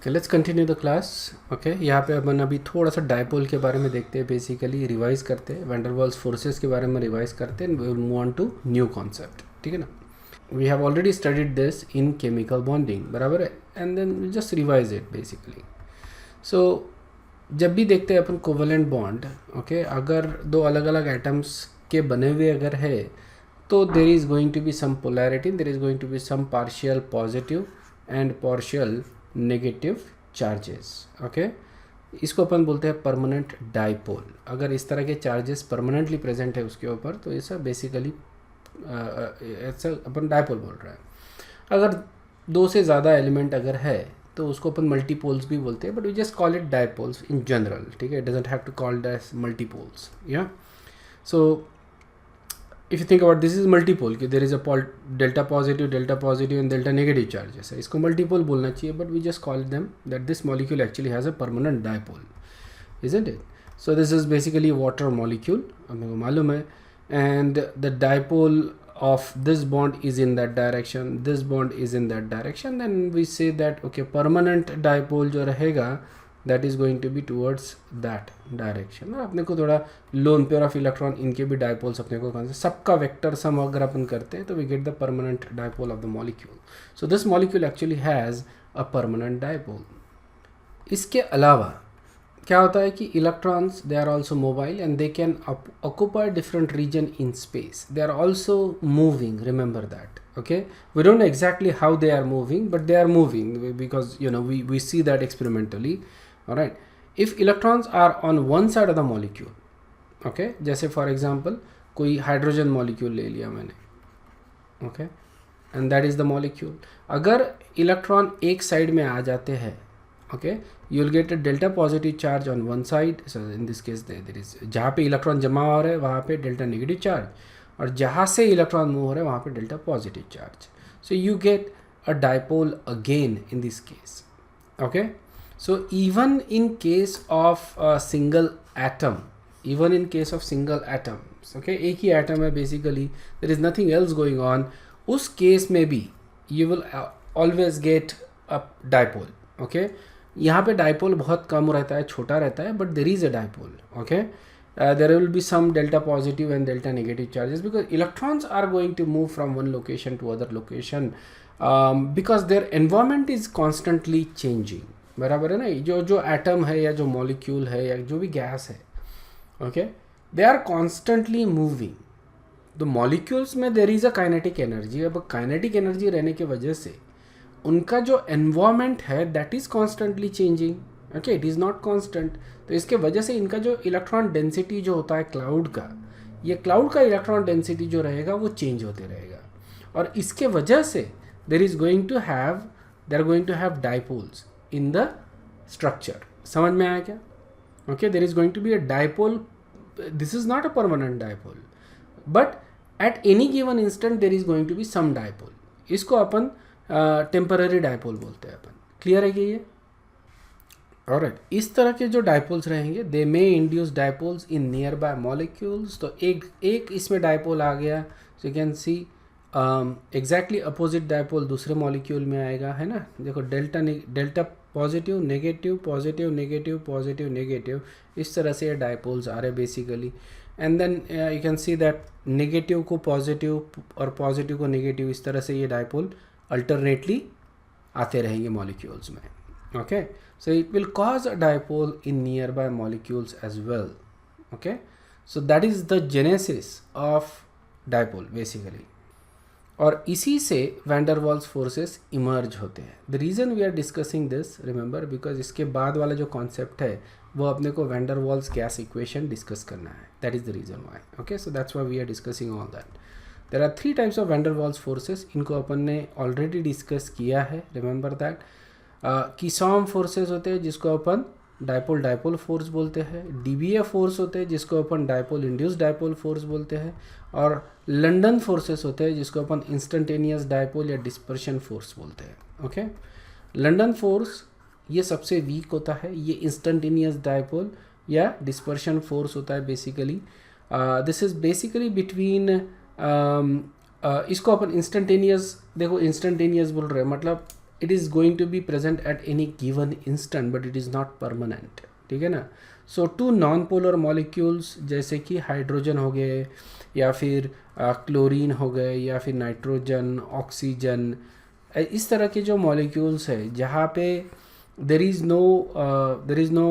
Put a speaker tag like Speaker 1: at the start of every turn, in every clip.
Speaker 1: Let's continue the class. Okay, यहाँ पे अपन अभी थोड़ा सा डायपोल के बारे में देखते हैं, बेसिकली रिवाइज करते हैं, वैन डर वाल्स फोर्सेस के बारे में रिवाइज करते हैं, we will move on to new concept. ठीक है ना, we have already studied this in chemical bonding, बराबर है, and then we just revise it basically. So जब भी देखते हैं अपन कोवेलेंट बॉन्ड, ओके, अगर दो अलग अलग एटम्स के बने हुए अगर है तो there is going to be some polarity, there is going to be some partial positive and partial negative charges. Okay, इसको अपन बोलते हैं परमानेंट डाइपोल। अगर इस तरह के चार्जेस परमानेंटली प्रेजेंट है उसके ऊपर तो ऐसा बेसिकली ऐसा अपन डाइपोल बोल रहे हैं। अगर दो से ज़्यादा एलिमेंट अगर है तो उसको अपन मल्टीपोल्स भी बोलते हैं, but we just call it dipoles in general. ठीक है, it doesn't have to call it as multipoles. या so if you think about this is multipole कि there is a delta positive and delta negative charges है, इसको multipole बोलना चाहिए, but we just call them that this molecule actually has a permanent dipole, isn't it? So this is basically water molecule, हमें को मालूम है, and the dipole of this bond is in that direction, this bond is in that direction, then we say that okay, permanent dipole जो रहेगा that is going to be towards that direction। और अपने को थोड़ा lone pair of electron, इनके भी dipoles अपने को कौन से सबका वेक्टर सम अगर अपन करते हैं तो we get the permanent dipole of the molecule. So this molecule actually has a permanent dipole. इसके अलावा क्या होता है कि electrons they are also mobile and they can occupy different region in space, they are also moving, remember that. Okay, we don't know exactly how they are moving, but they are moving because you know we see that experimentally. All right, if electrons are on one side of the molecule, okay, जैसे for example कोई hydrogen molecule ले लिया मैंने, okay, and that is the molecule। अगर electron एक side में आ जाते हैं, okay, you will get a delta positive charge on one side, so in this case there is, जहाँ पे इलेक्ट्रॉन जमा हो रहे हैं वहाँ पे डेल्टा नेगेटिव चार्ज, और जहाँ से इलेक्ट्रॉन मूव हो रहे हैं वहाँ पे delta positive charge. So you get a dipole again in this case. Okay, so even in case of single atom, even in case of single atom, okay, एक ही एटम है basically, there is nothing else going on, उस case में भी you will always get a dipole. Okay, यहाँ पे dipole बहुत कम रहता है, छोटा रहता है, but there is a dipole. Okay, there will be some delta positive and delta negative charges because electrons are going to move from one location to other location because their environment is constantly changing। बराबर है ना, जो atom है या जो molecule है या जो भी गैस है, okay, they are constantly moving. तो मॉलिक्यूल्स में there is a kinetic energy. अब काइनेटिक एनर्जी रहने की वजह से उनका जो एनवायरमेंट है that is constantly changing. Okay, it is not constant. तो इसके वजह से इनका जो इलेक्ट्रॉन डेंसिटी जो होता है क्लाउड का, ये क्लाउड का इलेक्ट्रॉन डेंसिटी जो रहेगा वो चेंज होते रहेगा, और इसके वजह से there are going to have dipoles in the structure. समझ में आया क्या? Okay, there is going to be a dipole. This is not a permanent dipole, but at any given instant there is going to be some dipole. इसको अपन temporary dipole बोलते हैं अपन। Clear है कि ये? ऑलराइट, इस तरह के जो डाइपोल्स रहेंगे they may induce dipoles in nearby molecules. तो एक इसमें डाइपोल आ गया, so you can see exactly opposite dipole दूसरे मॉलिक्यूल में आएगा, है ना। देखो delta positive negative positive negative positive negative, इस तरह से ये डाइपोल्स आ रहे basically. And then you can see that negative को पॉजिटिव और पॉजिटिव को नेगेटिव, इस तरह से ये डाइपोल अल्टरनेटली आते रहेंगे मॉलिक्यूल्स में। Okay, so it will cause a dipole in nearby molecules as well। Okay, so that is the genesis of dipole basically। और इसी से van der Waals forces emerge होते हैं। The reason we are discussing this, remember, because इसके बाद वाला जो concept है वो अपने को van der Waals gas equation discuss करना है। That is the reason why. Okay, so that's why we are discussing all that. There are 3 types of van der Waals forces. इनको अपन ने ऑलरेडी डिस्कस किया है, रिमेंबर दैट। कीसॉम फोर्सेस होते हैं जिसको अपन डाइपोल फोर्स बोलते हैं। डीबीए फोर्स होते हैं जिसको अपन डाइपोल इंड्यूस डाइपोल फोर्स बोलते हैं। और लंडन फोर्सेस होते हैं जिसको अपन इंस्टेंटेनियस डाइपोल या डिस्पर्शन फोर्स बोलते हैं। ओके, लंडन फोर्स ये सबसे वीक होता है, ये इंस्टेंटेनियस डाइपोल या डिस्पर्शन फोर्स होता है basically. This is basically between इसको अपन इंस्टेंटेनियस, देखो इंस्टेंटेनियस बोल रहे हैं मतलब it is going to be present at any given instant but it is not permanent, ठीक है ना. So to non polar molecules जैसे कि हाइड्रोजन हो गए या फिर क्लोरीन हो गए या फिर नाइट्रोजन, ऑक्सीजन, इस तरह के जो मॉलिक्यूल्स है जहाँ पे there is no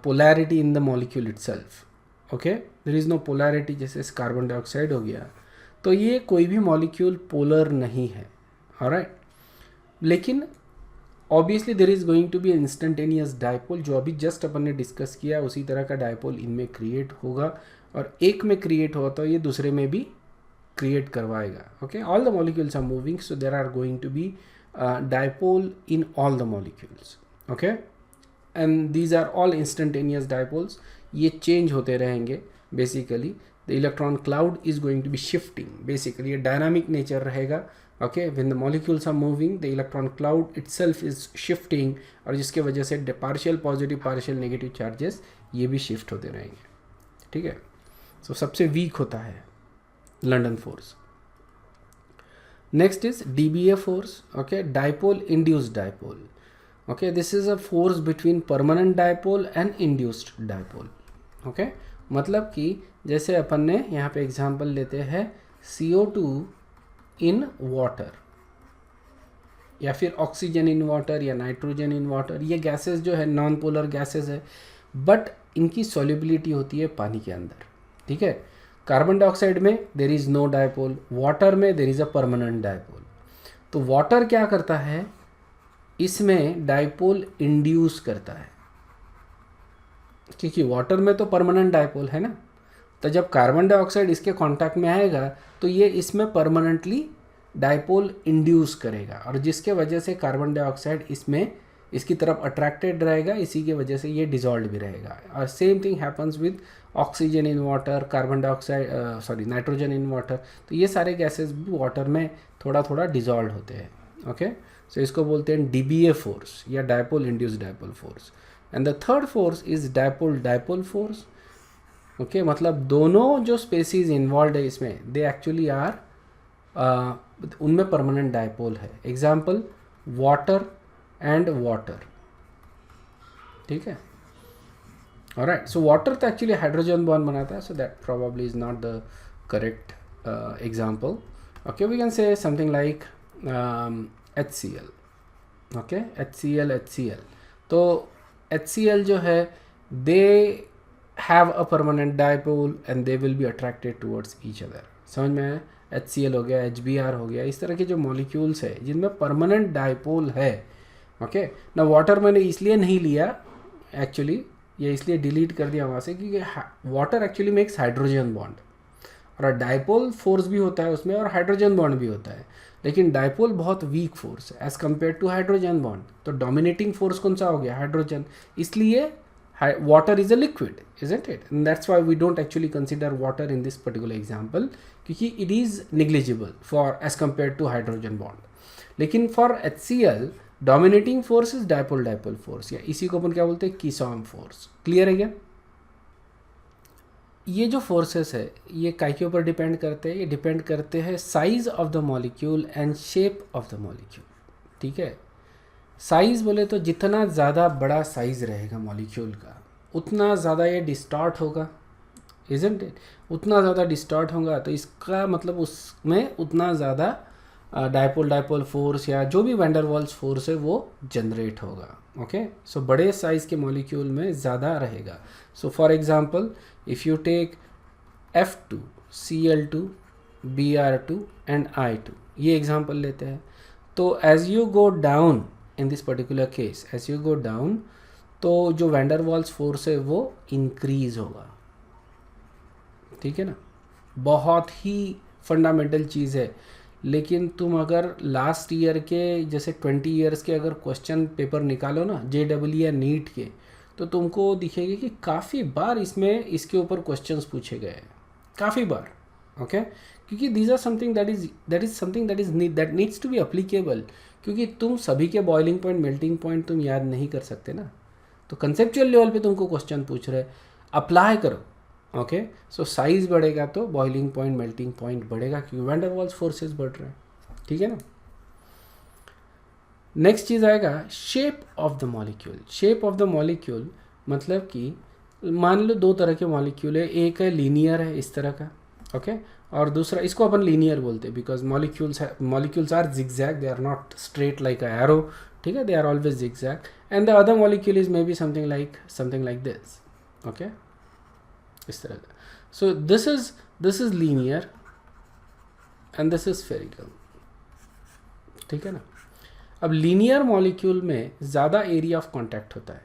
Speaker 1: polarity in the molecule itself. Okay, there is no polarity, जैसे कार्बन डाइऑक्साइड हो गया, तो ये कोई भी मॉलिक्यूल पोलर नहीं है. ऑलराइट, लेकिन obviously there is going to be instantaneous dipole, जो अभी जस्ट अपन ने डिस्कस किया उसी तरह का डायपोल इनमें क्रिएट होगा, और एक में क्रिएट हुआ तो ये दूसरे में भी क्रिएट करवाएगा. Okay, all the molecules are moving, so there are going to be dipole in all the molecules. Okay, and these are all instantaneous dipoles. ये चेंज होते रहेंगे. Basically the electron cloud is going to be shifting. Basically ये dynamic nature रहेगा. Okay, when the molecules are moving the electron cloud itself is shifting, और जिसके वजह से partial positive partial negative charges ये भी शिफ्ट होते रहेंगे. ठीक है, सो सबसे वीक होता है London force. Next is DBA force. Okay, dipole induced dipole. Okay, this is a force between permanent dipole and induced dipole. Okay, मतलब कि जैसे अपन ने यहाँ पे एग्जांपल लेते हैं CO2 इन वाटर, या फिर ऑक्सीजन इन वाटर या नाइट्रोजन इन वाटर. ये गैसेस जो है नॉन पोलर गैसेस है, बट इनकी सॉल्युबिलिटी होती है पानी के अंदर. ठीक है, कार्बन डाइऑक्साइड में there is no dipole, water में there is a permanent dipole. तो वाटर क्या करता है, इसमें डायपोल इंड्यूस करता है, क्योंकि वाटर में तो परमानेंट डायपोल है ना. तो जब कार्बन डाइऑक्साइड इसके कांटेक्ट में आएगा तो ये इसमें परमानेंटली डायपोल इंड्यूस करेगा, और जिसके वजह से कार्बन डाइऑक्साइड इसमें इसकी तरफ अट्रैक्टेड रहेगा, इसी की वजह से ये डिजॉल्व भी रहेगा. और same thing happens with oxygen in water, carbon dioxide nitrogen in water. तो ये सारे गैसेस भी वाटर में थोड़ा थोड़ा डिजॉल्व होते हैं. ओके, सो इसको बोलते हैं DBA फोर्स या dipole induced dipole force. And the third force is dipole dipole force. Okay, मतलब दोनों जो स्पेसीज इन्वॉल्व है इसमें दे एक्चुअली आर उनमें परमानेंट डायपोल है. Example water and water. ठीक है, ऑलराइट. सो वाटर तो एक्चुअली हाइड्रोजन बॉन्ड बनाता है, so that probably is not the correct example. Okay, we can say something like HCl. Okay, HCl. तो HCl जो है they have a permanent dipole and they will be attracted towards each other. समझ में आया? HCl हो गया, HBr हो गया, इस तरह के जो मॉलिक्यूल्स है जिनमें परमानेंट डायपोल है. ओके, ना वाटर मैंने इसलिए नहीं लिया एक्चुअली, ये इसलिए डिलीट कर दिया वहाँ से क्योंकि water actually makes hydrogen bond, और डायपोल फोर्स भी होता है उसमें और हाइड्रोजन बॉन्ड भी होता है, लेकिन डायपोल बहुत वीक फोर्स है as compare to hydrogen bond. तो डोमिनेटिंग फोर्स कौन सा हो गया? हाइड्रोजन. इसलिए water is a liquid, isn't it? And that's why we don't actually consider water in this particular example, क्योंकि it is negligible for as compare to hydrogen bond. लेकिन for HCl dominating force is dipole dipole force, या इसी को अपन क्या बोलते हैं? कीसॉन force. Clear है क्या? ये जो फोर्सेस है ये काय के ऊपर डिपेंड करते हैं? ये डिपेंड करते हैं size of the molecule and shape of the molecule. ठीक है, साइज बोले तो जितना ज़्यादा बड़ा साइज रहेगा मॉलिक्यूल का उतना ज़्यादा ये डिस्टॉर्ट होगा, इजंट इट? उतना ज़्यादा डिस्टॉर्ट होगा तो इसका मतलब उसमें उतना ज़्यादा डायपोल डायपोल फोर्स या जो भी वैंडर वाल्स फोर्स है वो जनरेट होगा. ओके, सो बड़े साइज़ के मॉलिक्यूल में ज़्यादा रहेगा. So for example if you take F2, Cl2, Br2 and I2, ये एग्जांपल लेते हैं. तो as you go down in this particular case, as you go down, तो जो वैंडर वाल्स फोर्स है वो इंक्रीज होगा. ठीक है ना, बहुत ही फंडामेंटल चीज़ है. लेकिन तुम अगर लास्ट ईयर के जैसे 20 ईयर्स के अगर क्वेश्चन पेपर निकालो ना JEE या नीट के, तो तुमको दिखेगा कि काफ़ी बार इसमें इसके ऊपर क्वेश्चंस पूछे गए हैं, काफ़ी बार. ओके, क्योंकि these are something that needs to be applicable, क्योंकि तुम सभी के बॉइलिंग पॉइंट मेल्टिंग पॉइंट तुम याद नहीं कर सकते ना. तो कंसेप्चुअल लेवल पे तुमको क्वेश्चन पूछ रहे, अप्लाई करो. ओके, सो साइज बढ़ेगा तो बॉइलिंग पॉइंट मेल्टिंग पॉइंट बढ़ेगा, क्योंकि वैंडर वाल्स फोर्सेस बढ़ रहे हैं. ठीक है ना. नेक्स्ट चीज़ आएगा shape of the molecule. Shape of the molecule मतलब कि मान लो दो तरह के मॉलिक्यूल है, एक है लीनियर है इस तरह का, ओके, और दूसरा इसको अपन लीनियर बोलते हैं because molecules are zigzag, they are not straight like a arrow, ठीक है, they are always zigzag, and the other molecule is may be something like this, okay, इस तरह का। So this is linear and this is spherical, ठीक है ना। अब linear molecule में ज़्यादा एरिया ऑफ कॉन्टैक्ट होता है,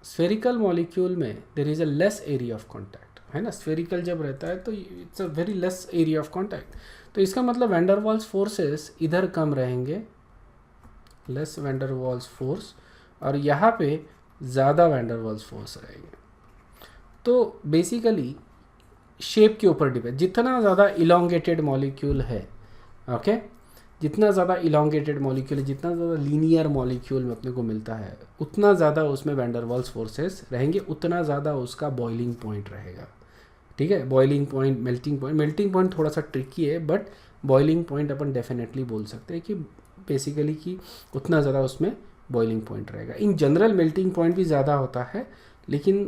Speaker 1: स्फेरिकल मॉलिक्यूल में there is a less area of contact, है ना। स्फेरिकल जब रहता है तो it's a very less area of contact, तो इसका मतलब वैन डर वाल्स फोर्सेस इधर कम रहेंगे, less van der Waals force, और यहाँ पे ज़्यादा वैन डर वाल्स फोर्स रहेंगे। तो बेसिकली शेप के ऊपर डिपेंड, जितना ज़्यादा इलोंगेटेड मॉलिक्यूल है, ओके, जितना ज़्यादा इलोंगेटेड मॉलिक्यूल है, जितना ज़्यादा लीनियर मॉलिक्यूल में अपने को मिलता है, उतना ज़्यादा उसमें वैन डर वाल्स फोर्सेस रहेंगे, उतना ज़्यादा उसका बॉइलिंग पॉइंट रहेगा, ठीक है। बॉइलिंग पॉइंट, मेल्टिंग पॉइंट थोड़ा सा ट्रिकी है, but boiling point upon definitely बोल सकते हैं कि बेसिकली कि उतना ज़्यादा उसमें बॉइलिंग पॉइंट रहेगा। इन जनरल मेल्टिंग पॉइंट भी ज़्यादा होता है, लेकिन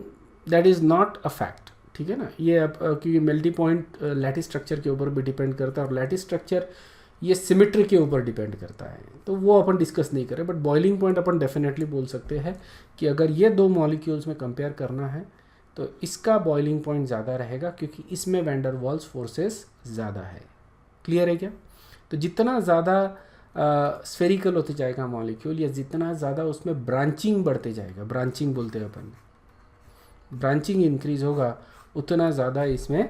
Speaker 1: that is not a fact, ठीक है ना। ये अब क्योंकि मेल्टिंग पॉइंट लैटिस स्ट्रक्चर के ऊपर भी डिपेंड करता है, और लैटिस स्ट्रक्चर ये सिमेट्री के ऊपर डिपेंड करता है, तो वो अपन डिस्कस नहीं करें, but boiling point upon definitely बोल सकते हैं कि अगर ये दो मॉलिक्यूल्स में कंपेयर करना है तो इसका बॉइलिंग पॉइंट ज़्यादा रहेगा, क्योंकि इसमें वैन डर वाल्स फोर्सेस ज़्यादा है। क्लियर है क्या? तो जितना ज़्यादा स्फेरिकल होते जाएगा मॉलिक्यूल, या जितना ज़्यादा उसमें ब्रांचिंग बढ़ते जाएगा, ब्रांचिंग बोलते हैं अपन, ब्रांचिंग इंक्रीज होगा, उतना ज़्यादा इसमें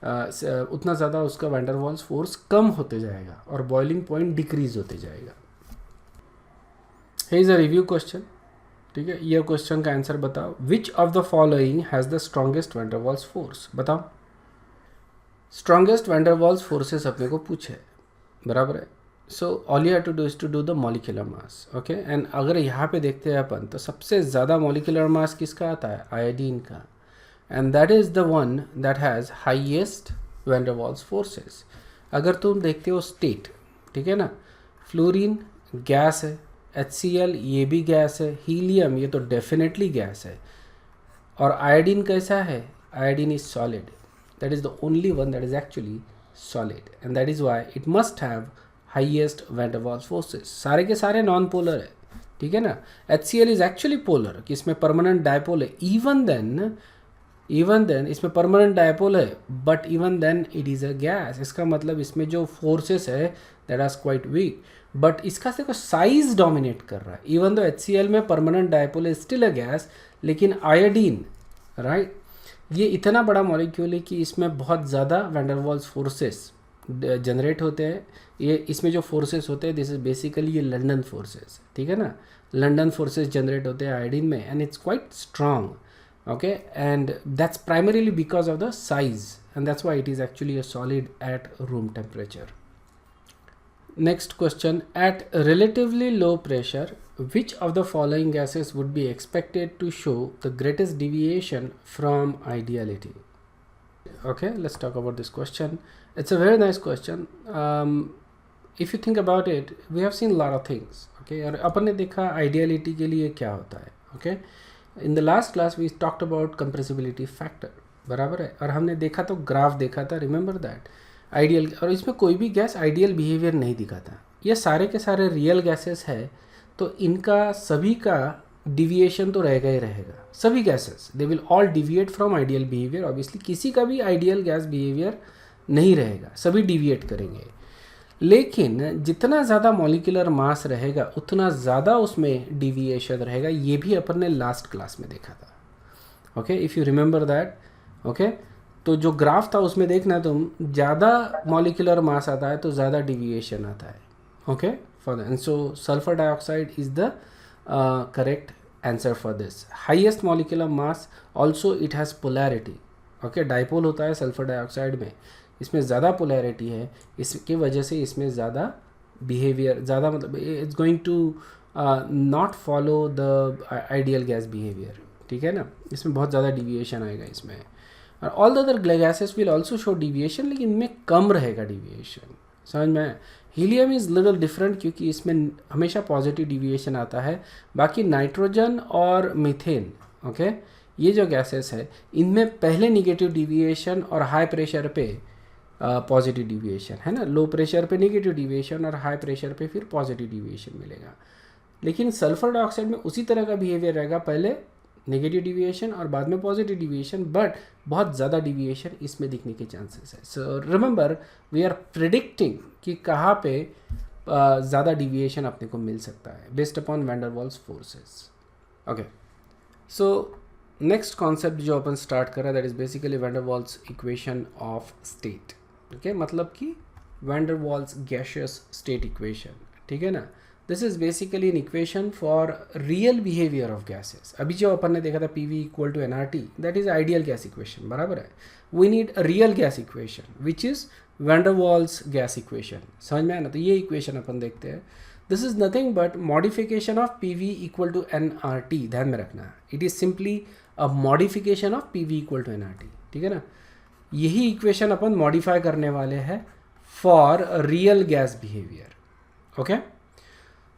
Speaker 1: उतना ज़्यादा उसका वैन डर वाल्स फोर्स कम होते जाएगा और बॉइलिंग पॉइंट डिक्रीज होते जाएगा। Here is a review question, ठीक है। ये क्वेश्चन का आंसर बताओ। Which of the following has the strongest van der Waals force, बताओ। Strongest van der Waals forces अपने को पूछे, बराबर है। So all you have to do is to do the molecular mass, okay. And अगर यहाँ पे देखते हैं अपन तो सबसे ज़्यादा मॉलिक्यूलर मास किसका आता है? आयोडीन का, and that is the one that has highest van der Waals forces। अगर तुम देखते हो स्टेट, ठीक है ना, फ्लोरीन गैस है, HCl ये भी गैस है, हीलियम ये तो डेफिनेटली गैस है, और आयोडीन कैसा है? Iodine is solid, that is the only one that is actually solid, and that is why it must have highest van der Waals forces. सारे के सारे नॉन पोलर है, ठीक है ना। HCl इज एक्चुअली पोलर, कि इसमें परमानेंट डायपोल है, इवन देन इसमें परमानेंट डायपोल है, but even then it is a gas. इसका मतलब इसमें जो फोर्सेस है that are quite weak, but इसका देखो साइज डोमिनेट कर रहा है। इवन दो HCl में परमानेंट डायपोल है, स्टिल अ गैस, लेकिन आयोडीन, राइट, ये इतना बड़ा मॉलिक्यूल है कि इसमें बहुत ज़्यादा van der Waals forces generate होते हैं। ये इसमें जो फोर्सेस होते हैं, दिस इज बेसिकली ये लंदन फोर्सेस, ठीक है ना, लंदन फोर्सेस जनरेट होते हैं आयोडीन में, and it's quite strong, okay, and that's primarily because of the size, and that's why it is actually a solid at room temperature. Next question, at relatively low pressure which of the following gases would be expected to show the greatest deviation from ideality? Okay, let's talk about this question. It's a very nice question. If you think about it, we have seen a lot of things, okay, और अपन ने देखा ideality के लिए क्या होता है, okay। In the last class we talked about compressibility factor, बराबर है, और हमने देखा तो ग्राफ देखा था, रिमेंबर दैट, आइडियल, और इसमें कोई भी गैस आइडियल बिहेवियर नहीं दिखाता। ये सारे के सारे रियल गैसेस है, तो इनका सभी का डिविएशन तो रहेगा ही रहेगा। सभी gases they will all deviate from ideal behaviour, obviously किसी का भी आइडियल गैस बिहेवियर नहीं रहेगा, सभी डिविएट करेंगे। लेकिन जितना ज़्यादा मॉलिक्यूलर मास रहेगा उतना ज़्यादा उसमें डिविएशन रहेगा, ये भी अपन ने लास्ट क्लास में देखा था, okay, if you remember that, okay. तो जो ग्राफ था उसमें देखना तुम, ज़्यादा मॉलिक्यूलर मास आता है तो ज़्यादा डिविएशन आता है, okay, for the, and so sulphur dioxide is the correct answer for this. Highest molecular mass, also it has polarity, okay, dipole होता है सल्फर डाइऑक्साइड में, इसमें ज़्यादा पोलैरिटी है, इसके वजह से इसमें ज़्यादा बिहेवियर, ज़्यादा मतलब it's going to not follow the ideal gas behaviour, ठीक है ना, इसमें बहुत ज़्यादा डिविएशन आएगा इसमें। और all the other gases will also show deviation, लेकिन इनमें कम रहेगा डिविएशन। समझ में? हीलियम इज़ लिटिल डिफरेंट क्योंकि इसमें हमेशा पॉजिटिव डिविएशन आता है। बाकी नाइट्रोजन और मीथेन, ओके, ये जो गैसेस है इनमें पहले निगेटिव डिविएशन और हाई प्रेशर पे पॉजिटिव डिविएशन है ना, लो प्रेशर पे निगेटिव डिविएशन और हाई प्रेशर पे फिर पॉजिटिव डिविएशन मिलेगा। लेकिन सल्फर डाइऑक्साइड में उसी तरह का बिहेवियर रहेगा, पहले नेगेटिव डिविएशन और बाद में पॉजिटिव डिविएशन, बट बहुत ज़्यादा डिविएशन इसमें दिखने के चांसेस है। So remember we are predicting कि कहाँ पे ज़्यादा डिविएशन अपने को मिल सकता है based upon van der Waals forces. Okay, so next concept जो अपन स्टार्ट कर रहा है that is basically van der Waals equation of state. Okay, मतलब कि van der Waals gaseous state equation, ठीक है ना। This is basically an equation for real behaviour of gases. अभी जो अपन ने देखा था PV equal to nRT, that is ideal gas equation, बराबर है। We need a real gas equation which is van der Waals gas equation. समझ में आया ना? तो ये इक्वेशन अपन देखते हैं। This is nothing but modification of PV equal to nRT, ध्यान में रखना। It is simply a modification of PV equal to nRT, ठीक है ना। यही इक्वेशन अपन मॉडिफाई करने वाले हैं for real gas behaviour. Okay,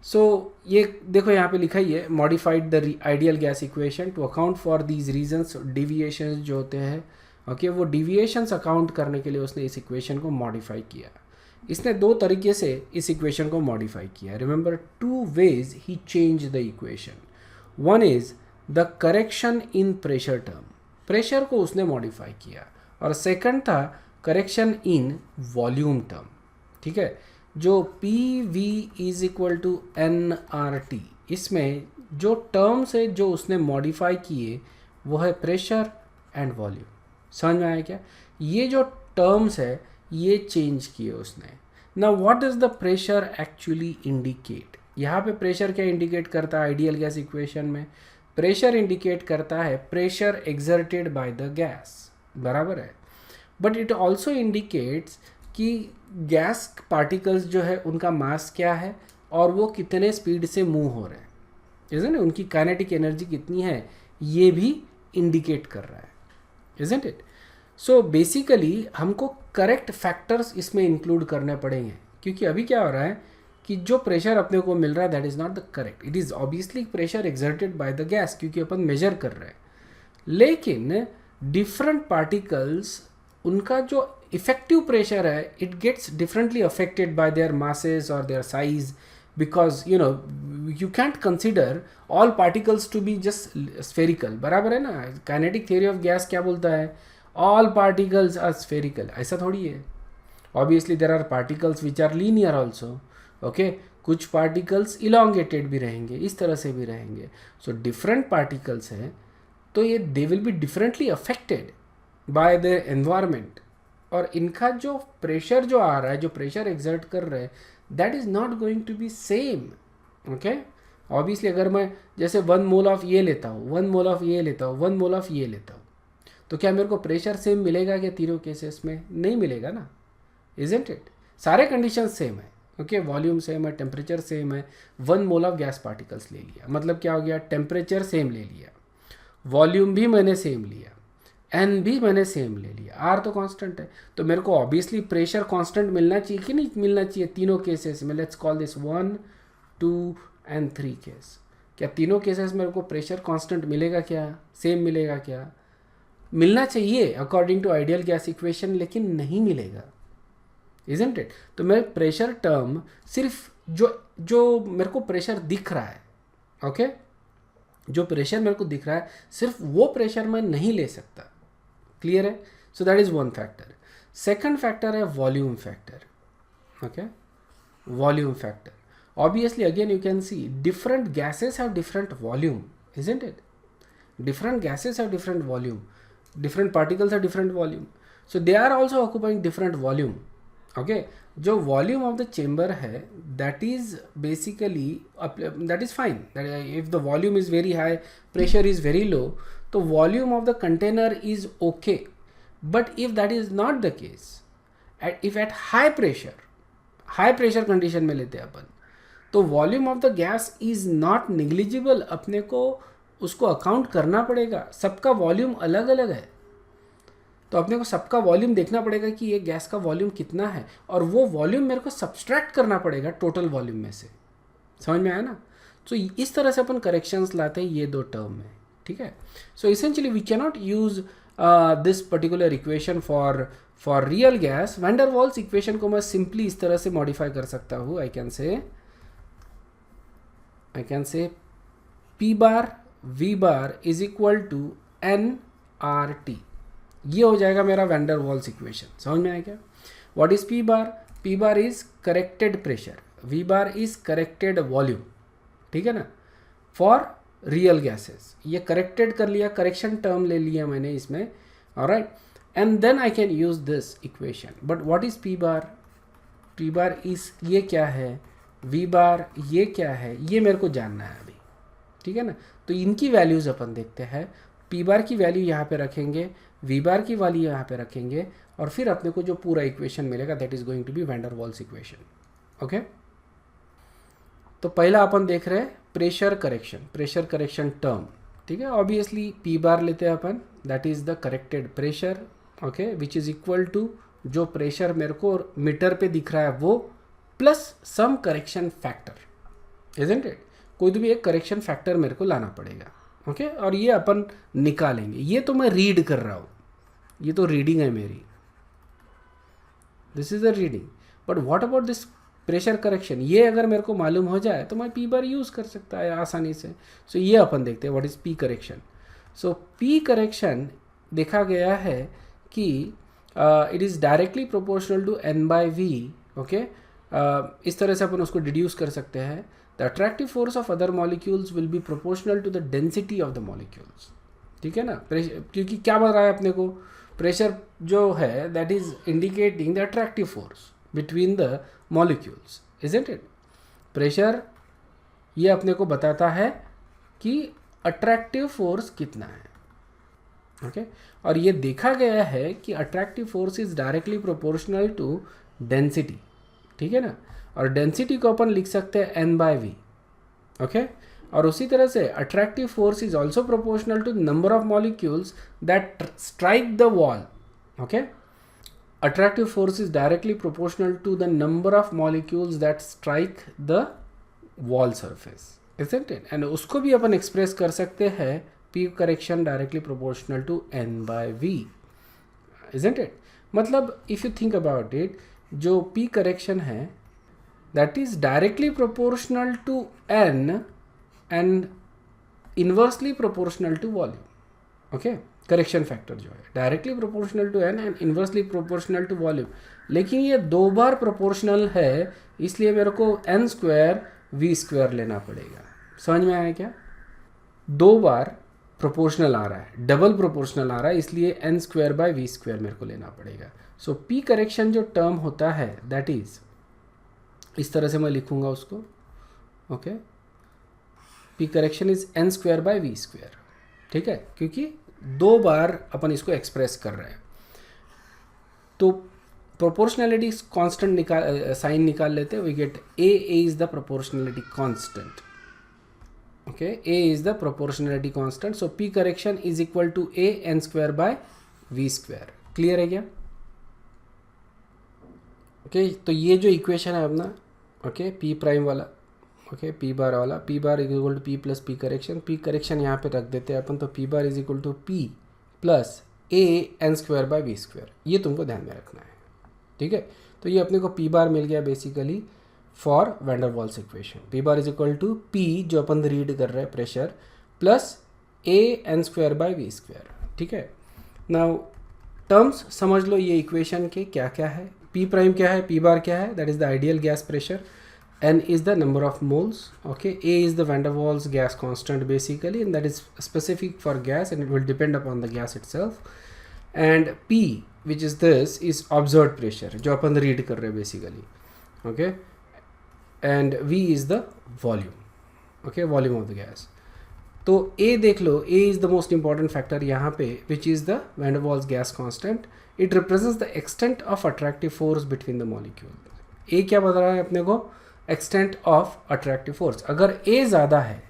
Speaker 1: so ये देखो यहाँ पे लिखा ही है, modified the ideal gas equation to account for these reasons. Deviations जो होते हैं, ओके, वो डिविएशंस अकाउंट करने के लिए उसने इस इक्वेशन को मॉडिफाई किया। इसने दो तरीके से इस इक्वेशन को मॉडिफाई किया। Remember, two ways he change the equation. One is the correction in pressure term, pressure को उसने मॉडिफाई किया, और सेकंड था करेक्शन इन वॉल्यूम टर्म, ठीक है। जो PV is equal to nRT, इसमें जो टर्म्स है जो उसने मॉडिफाई किए वो है प्रेशर एंड वॉल्यूम। समझ में आया क्या? ये जो टर्म्स है ये चेंज किए उसने। Now what does the pressure actually indicate? यहाँ पे प्रेशर क्या इंडिकेट करता है आइडियल गैस इक्वेशन में? प्रेशर इंडिकेट करता है pressure exerted by the gas, बराबर है। बट इट ऑल्सो इंडिकेट्स कि गैस पार्टिकल्स जो है उनका मास क्या है और वो कितने स्पीड से मूव हो रहे हैं, इज़न्ट इट? उनकी काइनेटिक एनर्जी कितनी है ये भी इंडिकेट कर रहा है, इज़न्ट इट? सो बेसिकली हमको करेक्ट फैक्टर्स इसमें इंक्लूड करने पड़ेंगे, क्योंकि अभी क्या हो रहा है कि जो प्रेशर अपने को मिल रहा है that is not the correct. It is obviously pressure exerted by the gas, क्योंकि अपन मेजर कर रहे हैं, लेकिन डिफरेंट पार्टिकल्स उनका जो इफेक्टिव प्रेशर है it gets differently affected by their masses और their size, because you can't consider all particles to be just spherical, बराबर है ना। काइनेटिक थ्योरी ऑफ गैस क्या बोलता है? All particles are spherical. ऐसा थोड़ी है। Obviously there are particles which are linear also, okay. कुछ पार्टिकल्स इलोंगेटेड भी रहेंगे, इस तरह से भी रहेंगे। सो डिफरेंट पार्टिकल्स हैं तो ये they will be differently affected by the environment, और इनका जो प्रेशर जो आ रहा है, जो प्रेशर एक्सर्ट कर रहे हैं, that is not going to be same, okay. Obviously अगर मैं जैसे 1 मोल ऑफ ये लेता हूँ, 1 मोल ऑफ ये लेता हूँ, 1 मोल ऑफ ये लेता हूँ, तो क्या मेरे को प्रेशर सेम मिलेगा क्या तीनों केसेस में? नहीं मिलेगा ना, इज़न्ट इट? सारे कंडीशन सेम है, ओके। वॉल्यूम सेम है, टेम्परेचर सेम है। 1 मोल ऑफ गैस पार्टिकल्स ले लिया, मतलब क्या हो गया? टेम्परेचर सेम ले लिया, वॉल्यूम भी मैंने सेम लिया, एन भी मैंने सेम ले लिया, आर तो कांस्टेंट है, तो मेरे को ऑब्वियसली प्रेशर कांस्टेंट मिलना चाहिए कि नहीं मिलना चाहिए तीनों केसेस में? Let's call this 1, 2 and 3 case. क्या तीनों केसेस मेरे को प्रेशर कांस्टेंट मिलेगा क्या? सेम मिलेगा क्या? मिलना चाहिए according to ideal gas equation, लेकिन नहीं मिलेगा, इजंट इट? तो मैं प्रेशर टर्म सिर्फ जो मेरे को प्रेशर दिख रहा है, ओके, जो प्रेशर मेरे को दिख रहा है सिर्फ वो प्रेशर मैं नहीं ले सकता। क्लियर है? So that is one factor. Second factor है वॉल्यूम फैक्टर, ओके। Volume factor, obviously again you can see different gases have different volume, isn't it? Different gases have different volume, different particles have different volume, so they are also occupying different volume, okay. जो volume of the chamber है that is basically that is fine, that if the volume is very high, pressure is very low, तो volume of the container is okay. But if that is not the case, if at high pressure condition में लेते हैं अपन, तो volume of the gas is not negligible, अपने को उसको account करना पड़ेगा। सबका वॉल्यूम अलग अलग है, तो अपने को सबका वॉल्यूम देखना पड़ेगा कि ये गैस का वॉल्यूम कितना है, और वो वॉल्यूम मेरे को सब्सट्रैक्ट करना पड़ेगा टोटल वॉल्यूम में से। समझ में आया ना? तो इस तरह से अपन करेक्शंस लाते हैं ये दो टर्म में, ठीक है। So essentially we cannot use this particular equation for real gas. Van der Waals equation को मैं सिंपली इस तरह से मॉडिफाई कर सकता हूँ। I can say P bar V bar is equal to nRT। ये हो जाएगा मेरा वैन डर वाल्स इक्वेशन। समझ में आया क्या? What is P bar? P bar is corrected pressure, V bar is corrected volume, ठीक है ना, फॉर रियल गैसेस। ये करेक्टेड कर लिया, करेक्शन टर्म ले लिया मैंने इसमें, alright, and then I can use this equation. But what is P bar? P bar is ये क्या है, V बार ये क्या है, ये मेरे को जानना है अभी, ठीक है ना। तो इनकी वैल्यूज अपन देखते हैं। P बार की वैल्यू यहाँ पे रखेंगे, V बार की वैल्यू यहाँ पे रखेंगे, और फिर अपने को जो पूरा इक्वेशन मिलेगा that is going to be van der Waals equation. Okay, तो पहला अपन देख रहे हैं प्रेशर करेक्शन टर्म, ठीक है। ऑब्वियसली P बार लेते हैं अपन, that is the corrected pressure, okay, which is equal to जो प्रेशर मेरे को मीटर पे दिख रहा है वो plus some correction factor, isn't it. कोई तो भी एक करेक्शन फैक्टर मेरे को लाना पड़ेगा, ओके, और ये अपन निकालेंगे। ये तो मैं रीड कर रहा हूँ, ये तो रीडिंग है मेरी, this is the reading. But what about this pressure correction? ये अगर मेरे को मालूम हो जाए तो मैं P बार यूज़ कर सकता है आसानी से। सो ये अपन देखते हैं what is P correction. So P correction देखा गया है कि it is directly proportional to N/V, okay. इस तरह से अपन उसको डिड्यूस कर सकते हैं। The attractive force of other molecules will be proportional to the density of the molecules, ठीक है ना। क्योंकि क्या बता रहा है अपने को, प्रेशर जो है that is indicating the attractive force between the molecules, isn't it. Pressure ये अपने को बताता है कि अट्रैक्टिव फोर्स कितना है, ओके। और ये देखा गया है कि attractive force is directly proportional to density, ठीक है ना। और डेंसिटी को अपन लिख सकते हैं N/V, ओके। और उसी तरह से attractive force is also proportional to number of molecules that strike the wall, okay. Attractive force is directly proportional to the number of molecules that strike the wall surface, isn't it? And उसको भी अपन express कर सकते हैं P correction directly proportional to N/V, isn't it? मतलब if you think about it, जो P correction है that is directly proportional to N and inversely proportional to volume, okay? Correction factor जो है directly proportional to N and inversely proportional to volume. लेकिन ये दो बार proportional है, इसलिए मेरे को N² V² लेना पड़ेगा। समझ में आया क्या? दो बार प्रोपोर्शनल आ रहा है, डबल प्रोपोर्शनल आ रहा है, इसलिए N²/V² मेरे को लेना पड़ेगा। सो P करेक्शन जो टर्म होता है दैट इज इस तरह से मैं लिखूंगा उसको, okay. P correction is N²/V², ठीक है, क्योंकि दो बार अपन इसको एक्सप्रेस कर रहे हैं। तो प्रोपोर्शनैलिटी कांस्टेंट साइन निकाल लेते हैं। We get A is the proportionality constant, okay. A is the proportionality constant. So P correction is equal to A N²/V²। Clear है क्या? ओके, तो ये जो इक्वेशन है अपना, ओके, P प्राइम वाला, ओके, P बार वाला, P bar is equal to P plus P correction. P correction यहाँ पे रख देते हैं अपन, तो P bar is equal to P plus A N²/V²। ये तुमको ध्यान में रखना है, ठीक है। तो ये अपने को P बार मिल गया basically for van der Waals equation. P bar is equal to P जो अपन रीड कर रहे हैं प्रेशर प्लस A N²/V², ठीक है। नाउ टर्म्स समझ लो ये इक्वेशन के क्या क्या है। P प्राइम क्या है, P बार क्या है, that is the ideal gas pressure, N is the number of moles, okay. A is the van der Waals gas constant basically, and that is specific for gas and it will depend upon the gas itself. And P, which is this, is observed pressure जो अपन read कर रहे हैं basically, okay. And V is the volume, okay, volume of the gas. तो A देख लो, A is the most important factor यहाँ पे, which is the van der Waals gas constant. It represents the extent of attractive force between the molecule. A क्या बता रहा है अपने को? Extent of attractive force. अगर A ज़्यादा है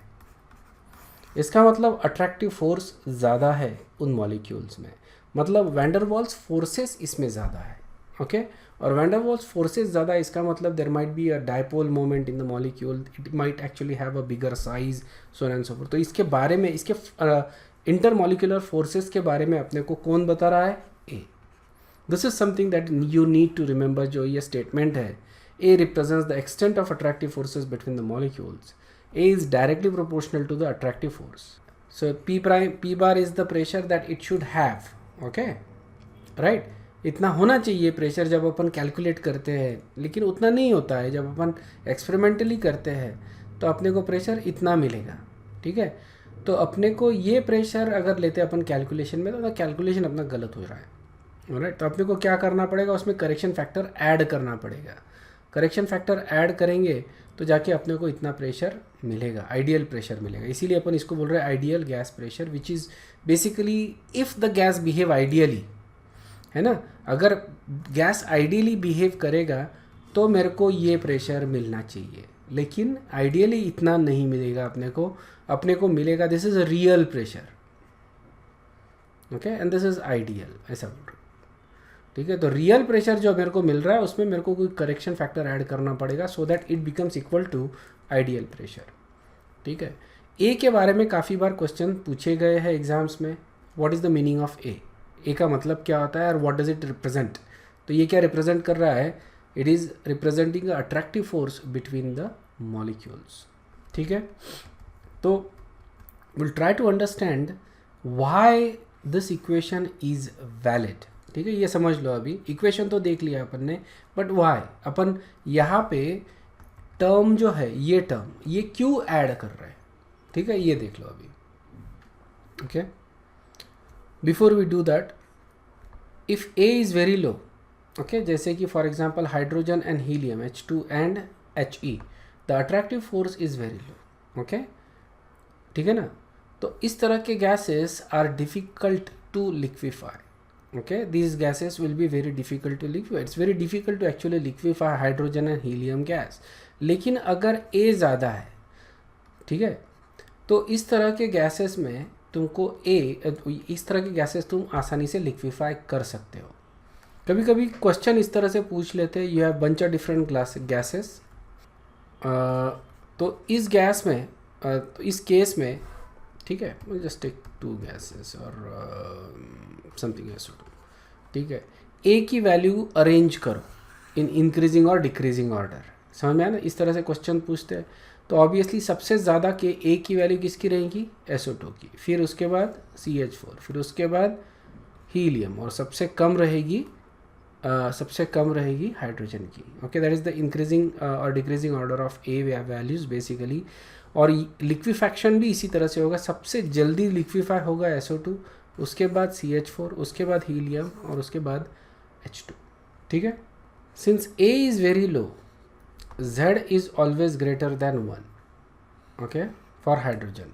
Speaker 1: इसका मतलब अट्रैक्टिव फोर्स ज़्यादा है उन मॉलिक्यूल्स में। मतलब वैंडरवाल्स फोर्सेस इसमें ज़्यादा है, ओके और वैंडरवाल्स फोर्सेस ज़्यादा, इसका मतलब there might be a dipole moment in the molecule, it might actually have a bigger size, so and so fourth. तो इसके बारे में, इसके इंटरमॉलिक्यूलर फोर्सेस के बारे में अपने को कौन बता रहा है? A. This is something that you need to remember. जो ये स्टेटमेंट है, a represents the extent of attractive forces between the molecules, a is directly proportional to the attractive force. So P bar is the pressure that it should have, okay, right? इतना होना चाहिए pressure जब अपन calculate करते हैं, लेकिन उतना नहीं होता है। जब अपन एक्सपेरिमेंटली करते हैं तो अपने को प्रेशर इतना मिलेगा, ठीक है। तो अपने को ये प्रेशर अगर लेते हैं अपन कैलकुलेशन में, तो कैलकुलेशन अपना गलत हो रहा है, राइट। तो अपने को क्या करना पड़ेगा, उसमें करेक्शन फैक्टर ऐड करना पड़ेगा। करेक्शन फैक्टर ऐड करेंगे तो जाके अपने को इतना प्रेशर मिलेगा, आइडियल प्रेशर मिलेगा। इसीलिए अपन इसको बोल रहे हैं ideal gas pressure, which is basically if the gas behave ideally, है ना। अगर गैस आइडियली बिहेव करेगा तो मेरे को ये प्रेशर मिलना चाहिए, लेकिन आइडियली इतना नहीं मिलेगा अपने को मिलेगा, this is a real pressure, okay, and this is ideal, ऐसा बोल रहे, ठीक है। तो रियल प्रेशर जो मेरे को मिल रहा है उसमें मेरे को कोई करेक्शन फैक्टर ऐड करना पड़ेगा, so that it becomes equal to ideal pressure, ठीक है। ए के बारे में काफ़ी बार क्वेश्चन पूछे गए हैं एग्जाम्स में। What is the meaning of a? A का मतलब क्या होता है और व्हाट डज इट रिप्रेजेंट? तो ये क्या रिप्रेजेंट कर रहा है? It is representing a attractive force between the molecules, ठीक है। तो will try to understand why this equation is valid, ठीक है। ये समझ लो, अभी इक्वेशन तो देख लिया अपन ने, बट व्हाई अपन यहाँ पे टर्म जो है, ये टर्म ये क्यों ऐड कर रहे हैं, ठीक है, ये देख लो अभी, okay. Before we do that, if A is very low, okay, जैसे कि for example hydrogen and helium H2 and He, the attractive force is very low, okay, ठीक है ना। तो इस तरह के gases are difficult to liquefy, okay, these gases will be very difficult to liquefy. It's very difficult to actually liquefy hydrogen and helium gas. लेकिन अगर A ज़्यादा है, ठीक है, तो इस तरह के गैसेस में तुमको इस तरह के गैसेस तुम आसानी से लिक्विफाई कर सकते हो। कभी कभी क्वेश्चन इस तरह से पूछ लेते हैं, you have bunch of different gases, तो इस गैस में तो इस केस में, ठीक है, जस्ट टेक 2 गैसेस और समथिंग एल्स, ठीक है। ए की वैल्यू अरेंज करो इन इंक्रीजिंग और डिक्रीजिंग ऑर्डर, समझ में आया ना। इस तरह से क्वेश्चन पूछते हैं तो ऑब्वियसली सबसे ज़्यादा के ए की वैल्यू किसकी रहेगी? SO2 की, फिर उसके बाद CH4, फिर उसके बाद हीलियम, और सबसे कम रहेगी हाइड्रोजन की, okay. That is the increasing और decreasing order of a values basically. और लिक्विफैक्शन भी इसी तरह से होगा, सबसे जल्दी लिक्विफाई होगा SO2, उसके बाद CH4, उसके बाद हीलियम और उसके बाद H2, ठीक है। Since A is very low, Z is always greater than 1, okay, for hydrogen.